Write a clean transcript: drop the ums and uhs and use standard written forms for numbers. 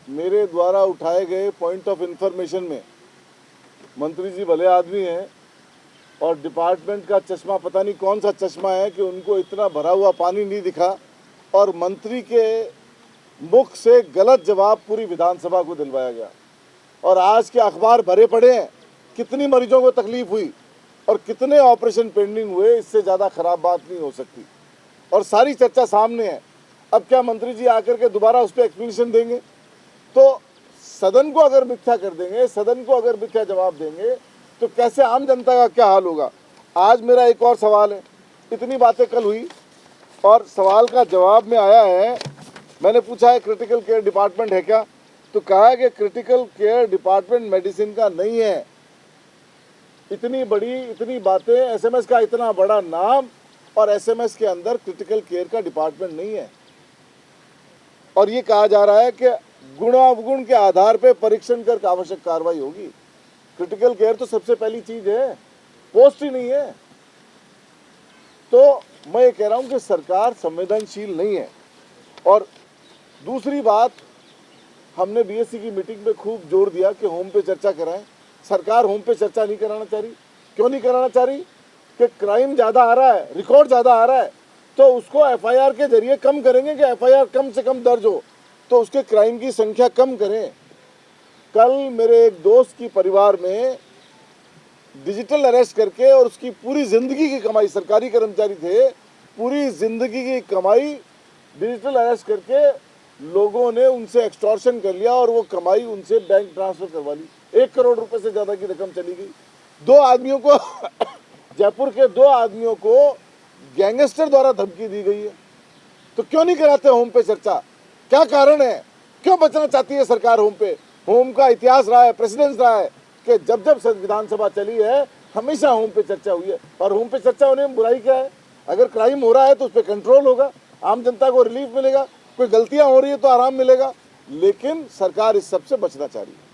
मेरे द्वारा उठाए गए पॉइंट ऑफ इन्फॉर्मेशन में मंत्री जी भले आदमी हैं और डिपार्टमेंट का चश्मा पता नहीं कौन सा चश्मा है कि उनको इतना भरा हुआ पानी नहीं दिखा और मंत्री के मुख से गलत जवाब पूरी विधानसभा को दिलवाया गया। और आज के अखबार भरे पड़े हैं, कितनी मरीजों को तकलीफ हुई और कितने ऑपरेशन पेंडिंग हुए, इससे ज़्यादा खराब बात नहीं हो सकती। और सारी चर्चा सामने है। अब क्या मंत्री जी आकर के दोबारा उस पर एक्सप्लेनेशन देंगे? तो सदन को अगर मिथ्या कर देंगे, सदन को अगर मिथ्या जवाब देंगे तो कैसे आम जनता का क्या हाल होगा? आज मेरा एक और सवाल है। इतनी बातें कल हुई और सवाल का जवाब में आया है, मैंने पूछा है क्रिटिकल केयर डिपार्टमेंट है क्या, तो कहा है कि क्रिटिकल केयर डिपार्टमेंट मेडिसिन का नहीं है। इतनी बातें, एसएमएस का इतना बड़ा नाम और एसएमएस के अंदर क्रिटिकल केयर का डिपार्टमेंट नहीं है। और ये कहा जा रहा है कि गुणावगुण के आधार पर परीक्षण कर आवश्यक कार्रवाई होगी। क्रिटिकल केयर तो सबसे पहली चीज है, पोस्ट ही नहीं है। तो मैं ये कह रहा हूं कि सरकार संवेदनशील नहीं है। और दूसरी बात, हमने बीएससी की मीटिंग में खूब जोर दिया कि होम पे चर्चा कराएं। सरकार होम पे चर्चा नहीं कराना चाह रही। क्यों नहीं कराना चाह रही? कि क्राइम ज़्यादा आ रहा है, रिकॉर्ड ज़्यादा आ रहा है, तो उसको एफआईआर के जरिए कम करेंगे कि एफआईआर कम से कम दर्ज हो, तो उसके क्राइम की संख्या कम करें। कल मेरे एक दोस्त की परिवार में डिजिटल अरेस्ट करके और उसकी पूरी ज़िंदगी की कमाई, सरकारी कर्मचारी थे, पूरी ज़िंदगी की कमाई डिजिटल अरेस्ट करके लोगों ने उनसे एक्सटॉर्शन कर लिया और वो कमाई उनसे बैंक ट्रांसफ़र करवा ली। 1 करोड़ रुपए से ज़्यादा की रकम चली गई। 2 आदमियों को जयपुर के 2 आदमियों को गैंगस्टर द्वारा धमकी दी गई है। तो क्यों नहीं कराते होम पे चर्चा? क्या कारण है? क्यों बचना चाहती है सरकार होम पे? होम का इतिहास रहा है, प्रेसिडेंस रहा है कि जब जब विधानसभा चली है हमेशा होम पे चर्चा हुई है। और होम पे चर्चा होने में बुराई क्या है? अगर क्राइम हो रहा है तो उस पर कंट्रोल होगा, आम जनता को रिलीफ मिलेगा, कोई गलतियां हो रही है तो आराम मिलेगा। लेकिन सरकार इस सब से बचना चाह रही है।